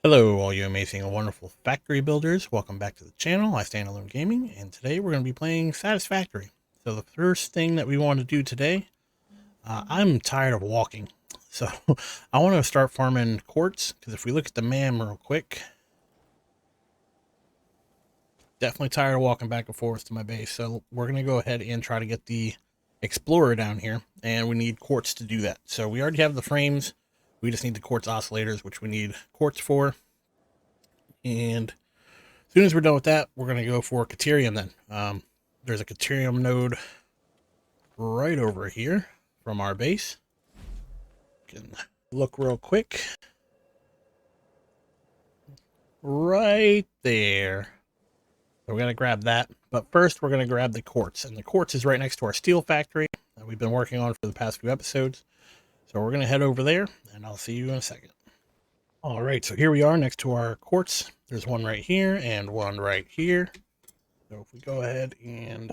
Hello, all you amazing and wonderful factory builders. Welcome back to the channel, IStandAlone Gaming, and today we're going to be playing Satisfactory. So the first thing that we want to do today, I'm tired of walking. So I want to start farming quartz, because if we look at the map real quick, definitely tired of walking back and forth to my base. So we're going to go ahead and try to get the Explorer down here, and we need quartz to do that. So we already have the frames. We just need the quartz oscillators, which we need quartz for. And as soon as we're done with that, we're going to go for caterium then. There's a caterium node right over here from our base. You can look real quick. Right there. So we're going to grab that. But first, we're going to grab the quartz. And the quartz is right next to our steel factory that we've been working on for the past few episodes. So we're going to head over there, and I'll see you in a second. All right, so here we are next to our quartz. There's one right here and one right here. So if we go ahead and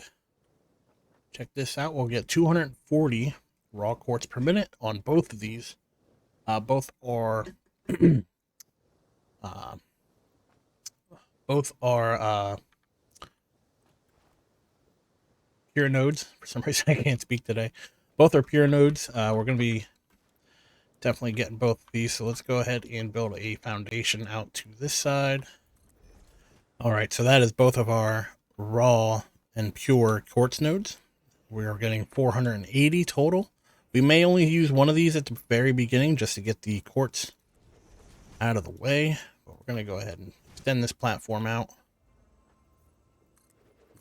check this out, we'll get 240 raw quartz per minute on both of these. Both are uh, both are pure nodes. For some reason, I can't speak today. Both are pure nodes. We're going to be definitely getting both of these. So let's go ahead and build a foundation out to this side. All right, so that is both of our raw and pure quartz nodes. We are getting 480 total. We may only use one of these at the very beginning just to get the quartz out of the way. But we're going to go ahead and extend this platform out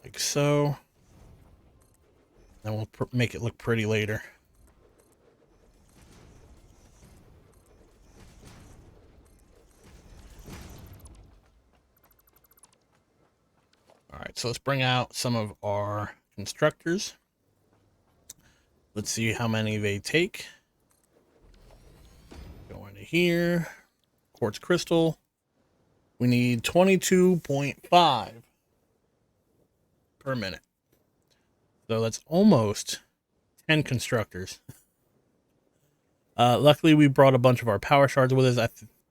like so. Then we'll make it look pretty later. All right, so let's bring out some of our constructors. Let's see how many they take. Go into here. Quartz crystal. We need 22.5 per minute. So that's almost 10 constructors. Luckily, we brought a bunch of our power shards with us.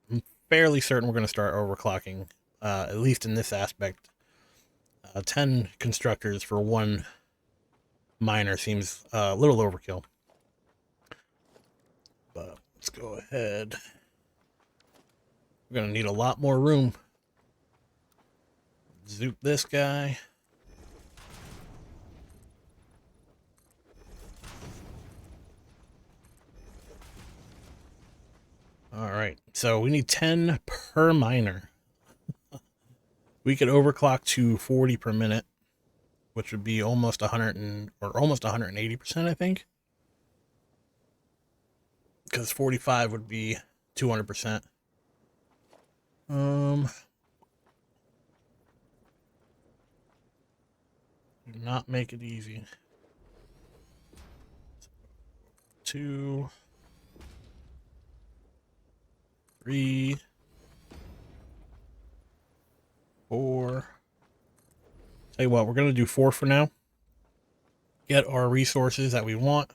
I'm fairly certain we're going to start overclocking, at least in this aspect. 10 constructors for one miner seems a little overkill. But let's go ahead. We're going to need a lot more room. Zoop this guy. All right, so we need 10 per miner. We could overclock to 40 per minute, which would be almost 100 or almost 180%, I think. Because 45 would be 200%. Do not make it easy. 2, 3, 4. Tell you what, we're going to do 4 for now. Get our resources that we want.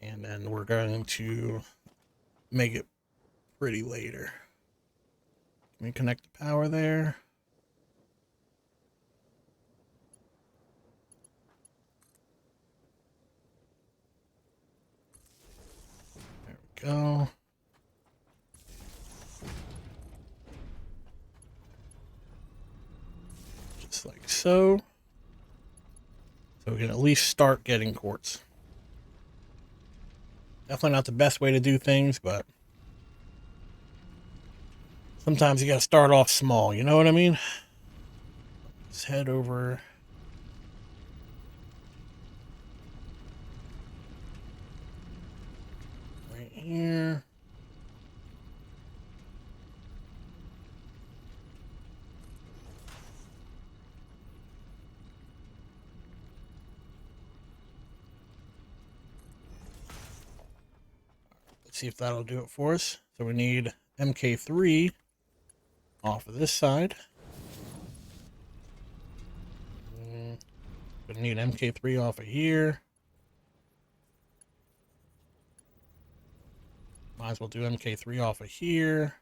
And then we're going to make it pretty later. Can we connect the power there? There we go. Just like so. So we can at least start getting quartz. Definitely not the best way to do things, but sometimes you gotta start off small, you know what I mean? Let's head over. Right here. Let's see if that'll do it for us. So we need MK3 off of this side. Gonna need MK3 off of here. Might as well do MK3 off of here.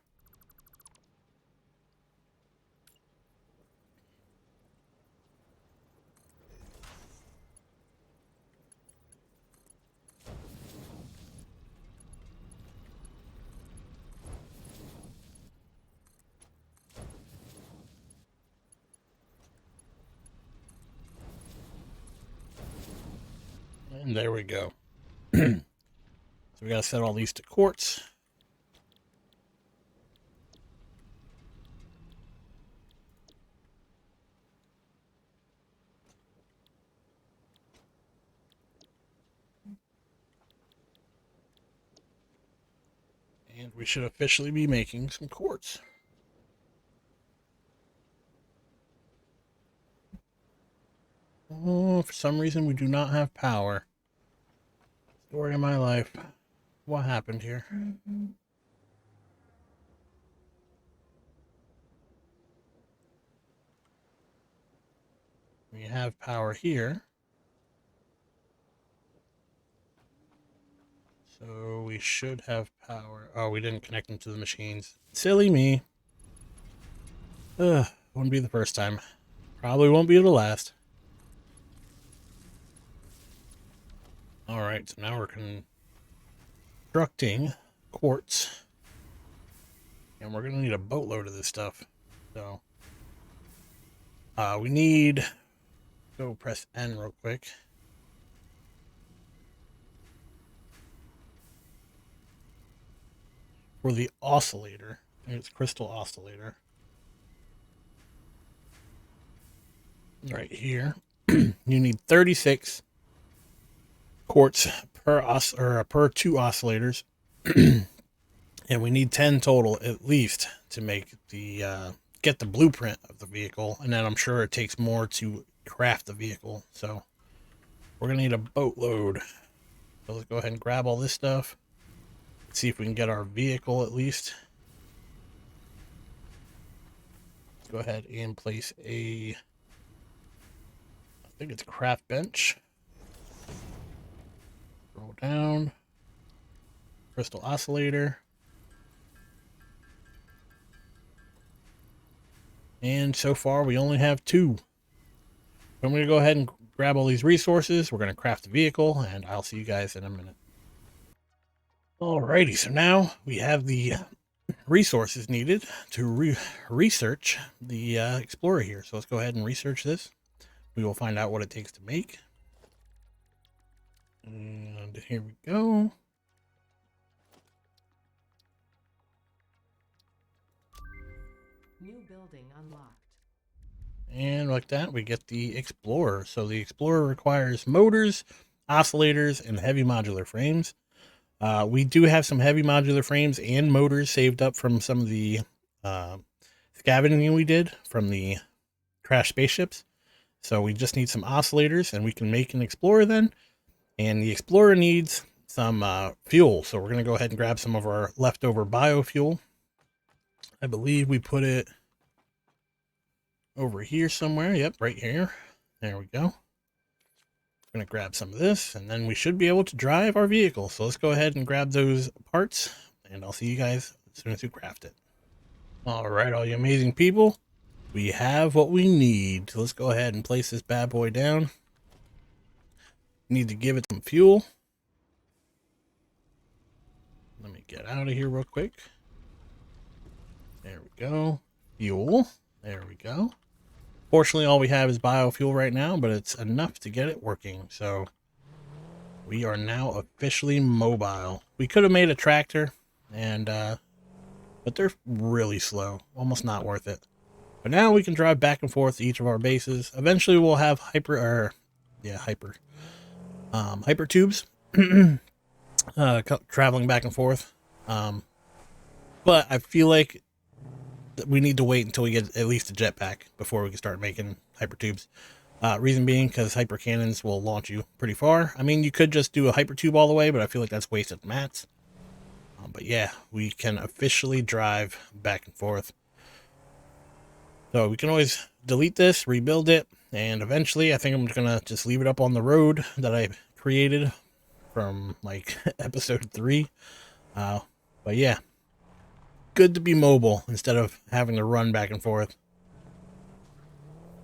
There we go. So we got to set all these to quartz. And we should officially be making some quartz. Oh, for some reason we do not have power. Story of my life. What happened here? We have power here. So we should have power. Oh, we didn't connect them to the machines. Silly me. Ugh, won't be the first time. Probably won't be the last. Alright, so now we're constructing quartz. And we're going to need a boatload of this stuff. So, we need... Go press N real quick. For the oscillator. I think it's crystal oscillator. Right here. You need 36 quartz per per 2 oscillators. And we need 10 total at least to make the get the blueprint of the vehicle, and then I'm sure it takes more to craft the vehicle. So we're gonna need a boatload. So let's go ahead and grab all this stuff. See if we can get our vehicle at least. Let's go ahead and place I think it's craft bench. Roll down. Crystal oscillator. And so far we only have 2. I'm going to go ahead and grab all these resources. We're going to craft the vehicle, and I'll see you guys in a minute. Alrighty, so now we have the resources needed to research the Explorer here. So let's go ahead and research this. We will find out what it takes to make. And here we go. New building unlocked. And like that, we get the Explorer. So the Explorer requires motors, oscillators, and heavy modular frames. We do have some heavy modular frames and motors saved up from some of the scavenging we did from the crashed spaceships. So we just need some oscillators, and we can make an Explorer then. And the Explorer needs some fuel. So we're going to go ahead and grab some of our leftover biofuel. I believe we put it over here somewhere. Yep, right here. There we go. I'm going to grab some of this, and then we should be able to drive our vehicle. So let's go ahead and grab those parts, and I'll see you guys as soon as we craft it. All right, all you amazing people. We have what we need. So let's go ahead and place this bad boy down. Need to give it some fuel. Let me get out of here real quick. There we go. Fuel. There we go. Fortunately, all we have is biofuel right now, but it's enough to get it working. So we are now officially mobile. We could have made a tractor, and but they're really slow. Almost not worth it. But now we can drive back and forth to each of our bases. Eventually, we'll have hyper tubes traveling back and forth. But I feel like we need to wait until we get at least a jetpack before we can start making hypertubes. Reason being, because hyper cannons will launch you pretty far. I mean, you could just do a hypertube all the way, but I feel like that's wasted mats. But yeah, we can officially drive back and forth. So we can always delete this, rebuild it, and eventually I think I'm gonna just leave it up on the road that I created from like episode 3. But yeah, good to be mobile instead of having to run back and forth.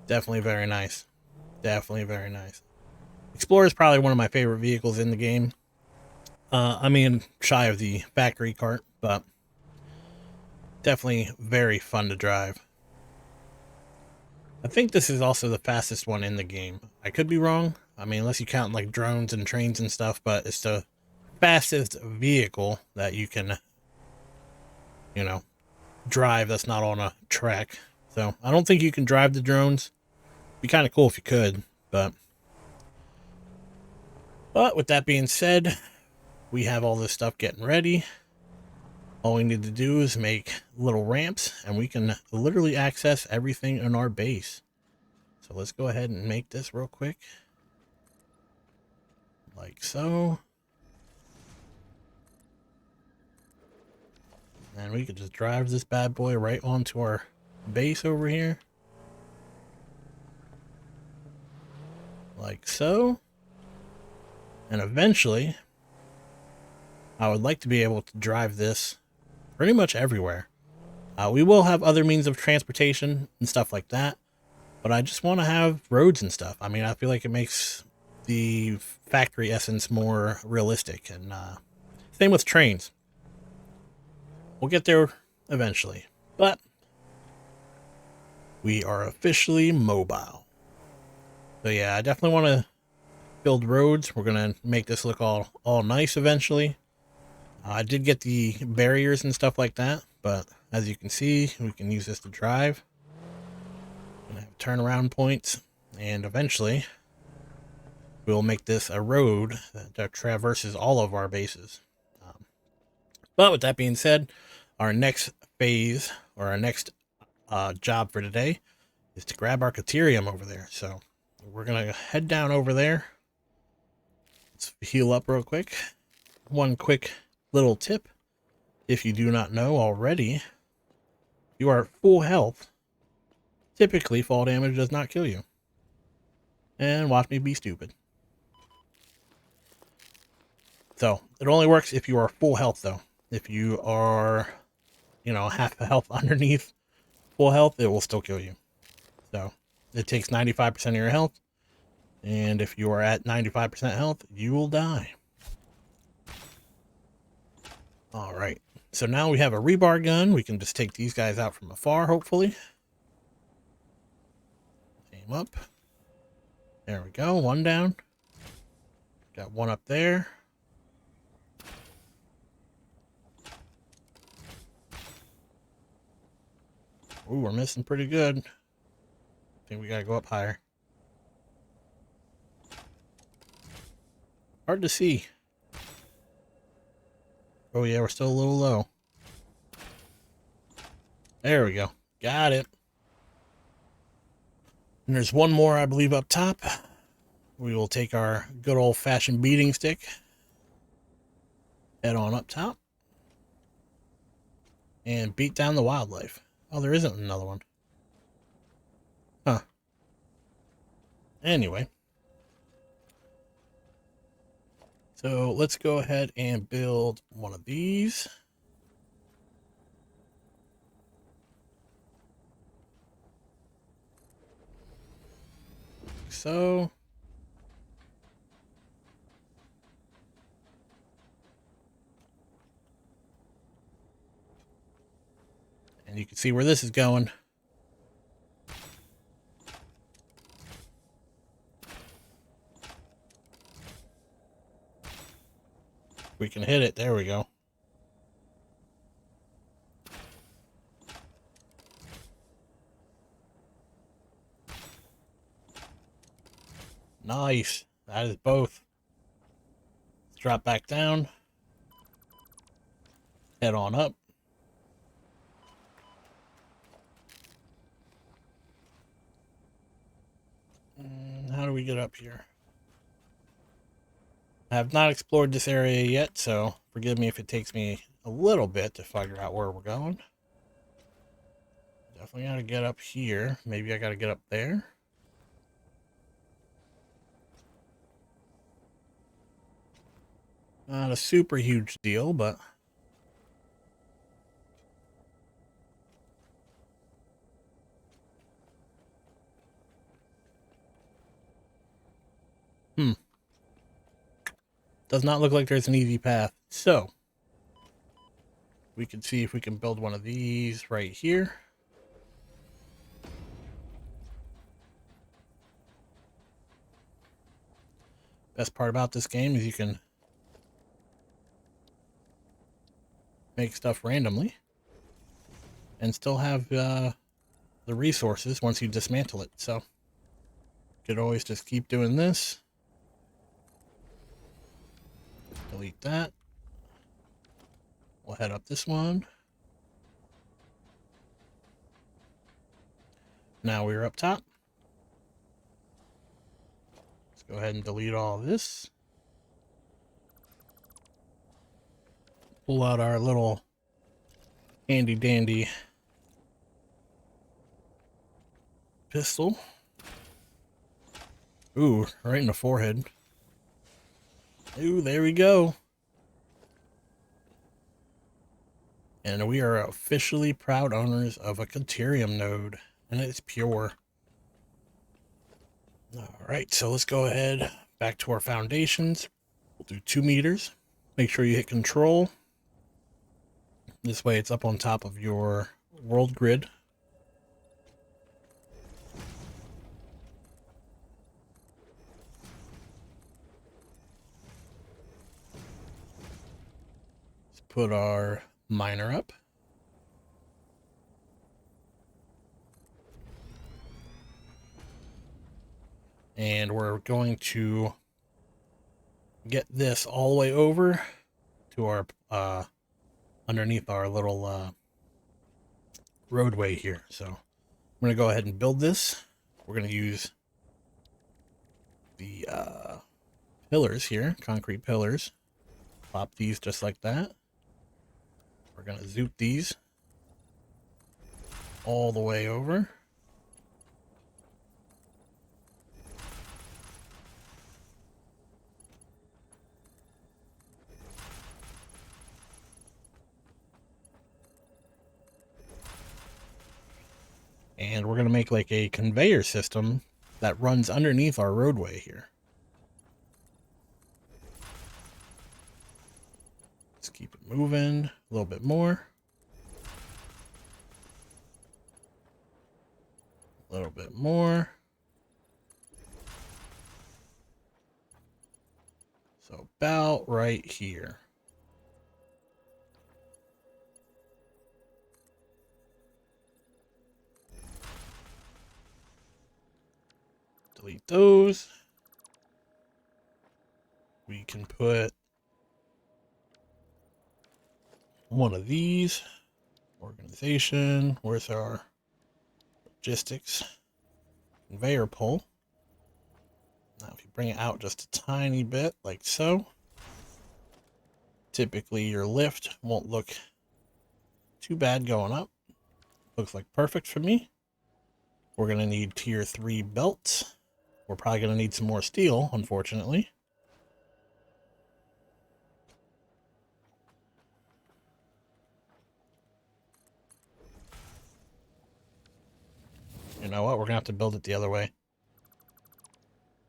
Definitely very nice. Definitely very nice. Explorer is probably one of my favorite vehicles in the game. I mean, shy of the factory cart, but definitely very fun to drive. I think this is also the fastest one in the game. I could be wrong. I mean, unless you count like drones and trains and stuff, but it's the fastest vehicle that you can, you know, drive that's not on a track. So I don't think you can drive the drones. Be kind of cool if you could, but with that being said, we have all this stuff getting ready. All we need to do is make little ramps, and we can literally access everything in our base. So let's go ahead and make this real quick. Like so. And we could just drive this bad boy right onto our base over here. Like so. And eventually, I would like to be able to drive this pretty much everywhere. We will have other means of transportation and stuff like that, but I just want to have roads and stuff. I mean, I feel like it makes the factory essence more realistic, and same with trains. We'll get there eventually, but we are officially mobile. So yeah, I definitely want to build roads. We're going to make this look all nice eventually. I did get the barriers and stuff like that, but as you can see, we can use this to drive. Gonna have turnaround points, and eventually we'll make this a road that traverses all of our bases. But with that being said, our next phase, or our next job for today, is to grab our caterium over there. So we're gonna head down over there. Let's heal up real quick. One quick little tip, if you do not know already, if you are at full health, typically fall damage does not kill you. And watch me be stupid. So it only works if you are full health though. If you are, you know, half the health underneath full health, it will still kill you. So it takes 95% of your health, and if you are at 95% health, you will die. All right, so now we have a rebar gun. We can just take these guys out from afar, hopefully. Aim up. There we go, one down. Got one up there. Ooh, we're missing pretty good. I think we gotta go up higher. Hard to see. Oh yeah, we're still a little low. There we go. Got it. And there's one more, I believe, up top. We will take our good old-fashioned beating stick. Head on up top. And beat down the wildlife. Oh, there isn't another one. Huh. Anyway. So let's go ahead and build one of these. Like so. And you can see where this is going. We can hit it. There we go. Nice. That is both. Let's drop back down. Head on up. How do we get up here? I have not explored this area yet, so forgive me if it takes me a little bit to figure out where we're going. Definitely got to get up here. Maybe I got to get up there. Not a super huge deal, but... Does not look like there's an easy path. So, we can see if we can build one of these right here. Best part about this game is you can make stuff randomly and still have the resources once you dismantle it. So you could always just keep doing this. Delete that. We'll head up this one. Now we're up top. Let's go ahead and delete all of this. Pull out our little handy dandy pistol. Ooh, right in the forehead. Ooh, there we go. And we are officially proud owners of a caterium node, and it's pure. Alright, so let's go ahead back to our foundations. We'll do 2 meters. Make sure you hit control. This way it's up on top of your world grid. Let's put our miner up. And we're going to get this all the way over to our underneath our little roadway here. So I'm going to go ahead and build this. We're going to use the pillars here, concrete pillars. Plop these just like that. We're going to zoot these all the way over. And we're going to make like a conveyor system that runs underneath our roadway here. Let's keep it moving a little bit more. A little bit more. So about right here. Delete those. We can put one of these. Organization. Where's our logistics? Conveyor pole. Now if you bring it out just a tiny bit, like so, typically your lift won't look too bad going up. Looks like perfect for me. We're going to need tier 3 belts. We're probably going to need some more steel, unfortunately. You know what? We're going to have to build it the other way,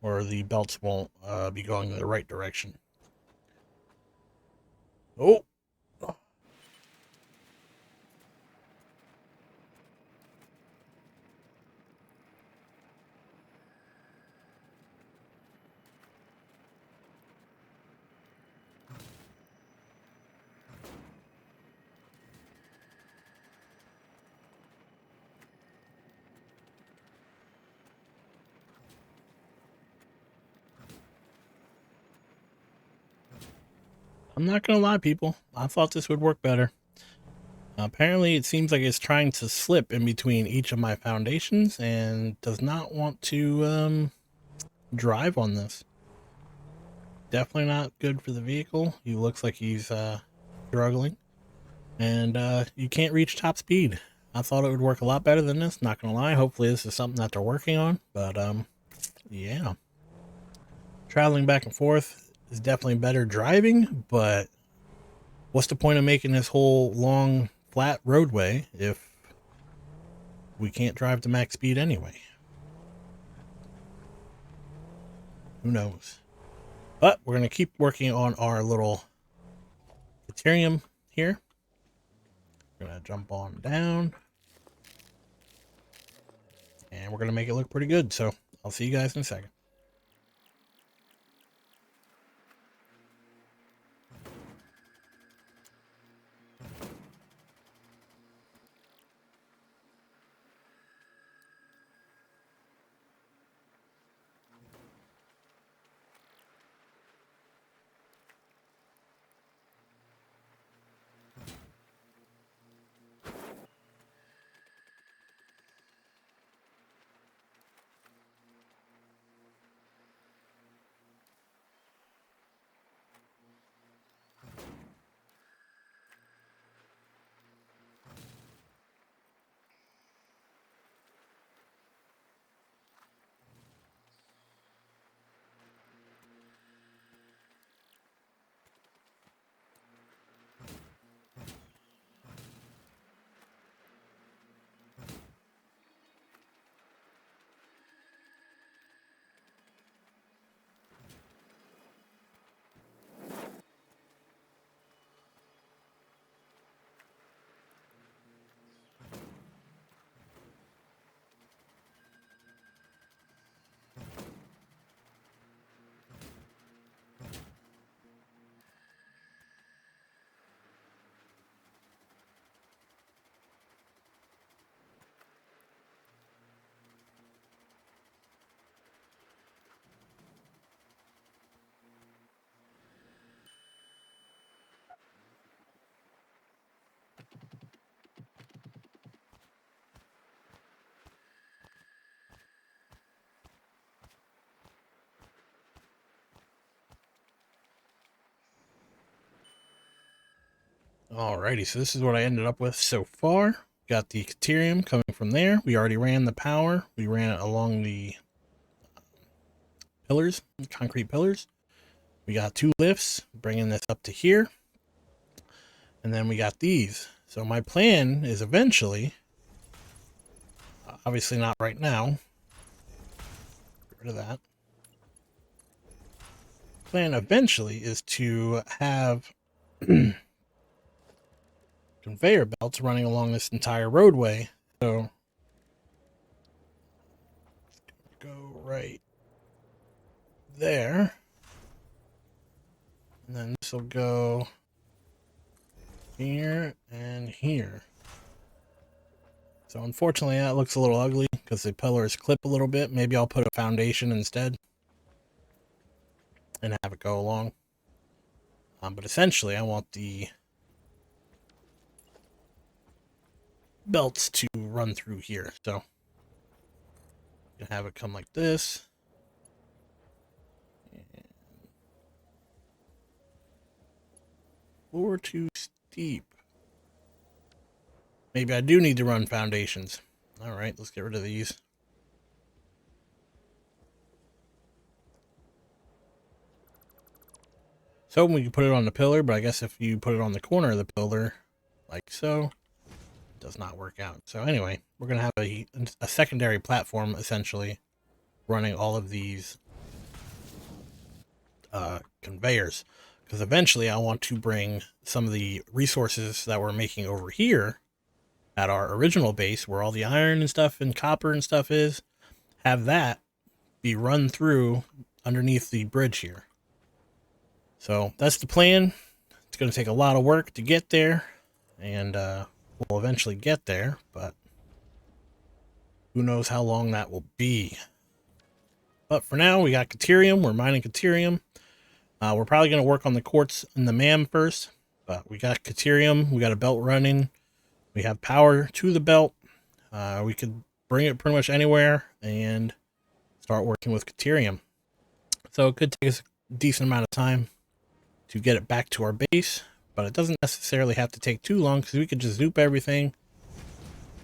or the belts won't be going in the right direction. Oh! I'm not gonna lie, people. I thought this would work better. Apparently, it seems like it's trying to slip in between each of my foundations and does not want to drive on this. Definitely not good for the vehicle. He looks like he's struggling. And you can't reach top speed. I thought it would work a lot better than this, not gonna lie. Hopefully this is something that they're working on. But yeah. Traveling back and forth is definitely better driving, but what's the point of making this whole long flat roadway if we can't drive to max speed anyway? Who knows? But we're going to keep working on our little caterium here. We're going to jump on down. And we're going to make it look pretty good. So I'll see you guys in a second. Alrighty, so this is what I ended up with so far. Got the caterium coming from there. We already ran the power. We ran it along the pillars, concrete pillars. We got 2 lifts, bringing this up to here. And then we got these. So my plan is eventually, obviously not right now, get rid of that. Plan eventually is to have conveyor belts running along this entire roadway. So go right there. And then this will go here and here. So unfortunately that looks a little ugly because the pillars clip a little bit. Maybe I'll put a foundation instead and have it go along. But essentially I want the belts to run through here. So you can have it come like this. And floor too steep. Maybe I do need to run foundations. All right, let's get rid of these. So we can put it on the pillar, but I guess if you put it on the corner of the pillar, like so, it does not work out. So anyway, we're going to have a secondary platform, essentially, running all of these conveyors. Because eventually I want to bring some of the resources that we're making over here at our original base, where all the iron and stuff and copper and stuff is, have that be run through underneath the bridge here. So that's the plan. It's going to take a lot of work to get there, and we'll eventually get there, but who knows how long that will be. But for now, we got caterium. We're mining caterium. We're probably going to work on the quartz and the MAM first, but we got caterium. We got a belt running. We have power to the belt. We could bring it pretty much anywhere and start working with caterium. So it could take us a decent amount of time to get it back to our base, but it doesn't necessarily have to take too long because we could just zoop everything,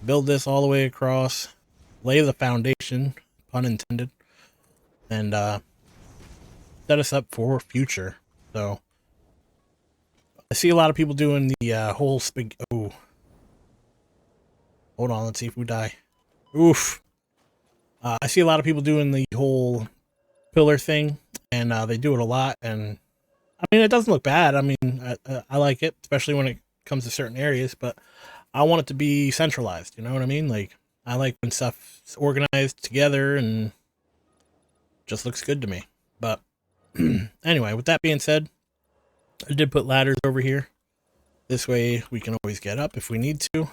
build this all the way across, lay the foundation, pun intended, and set us up for future. So I see a lot of people doing the whole oh, hold on, let's see if we die. Oof. I see a lot of people doing the whole pillar thing, and they do it a lot, and I mean, it doesn't look bad. I mean, I like it, especially when it comes to certain areas, but I want it to be centralized, you know what I mean? Like, I like when stuff's organized together and just looks good to me. But anyway, with that being said, I did put ladders over here. This way we can always get up if we need to.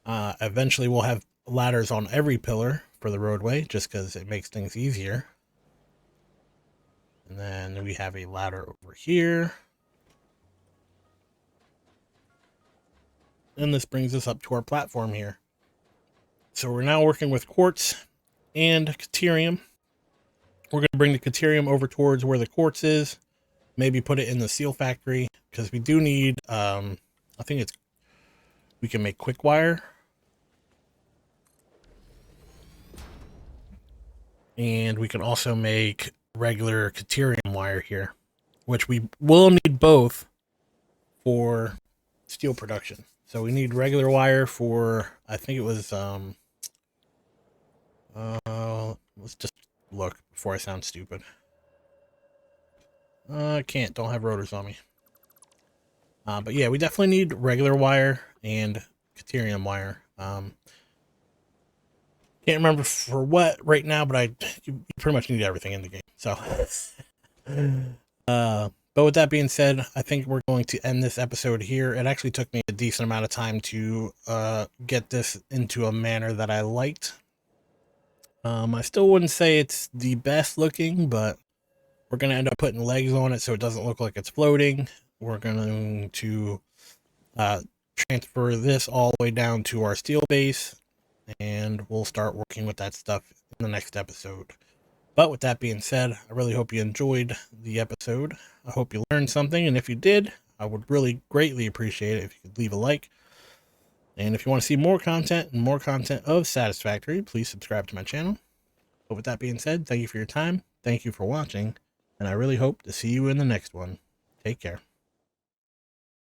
Eventually we'll have ladders on every pillar for the roadway, just because it makes things easier. And then we have a ladder over here. And this brings us up to our platform here. So we're now working with quartz and caterium. We're going to bring the caterium over towards where the quartz is. Maybe put it in the steel factory, because we do need, I think we can make quick wire. And we can also make regular caterium wire here, which we will need both for steel production. So we need regular wire for, I think it was, let's just look before I sound stupid. I don't have rotors on me. But yeah, we definitely need regular wire and caterium wire. Can't remember for what right now, but you pretty much need everything in the game. So, but with that being said, I think we're going to end this episode here. It actually took me a decent amount of time to get this into a manner that I liked. I still wouldn't say it's the best looking, but we're going to end up putting legs on it so it doesn't look like it's floating. We're going to transfer this all the way down to our steel base, and we'll start working with that stuff in the next episode. But with that being said, I really hope you enjoyed the episode. I hope you learned something, and if you did, I would really greatly appreciate it if you could leave a like. And if you want to see more content and more content of Satisfactory, please subscribe to my channel. But with that being said, thank you for your time. Thank you for watching. And I really hope to see you in the next one. Take care.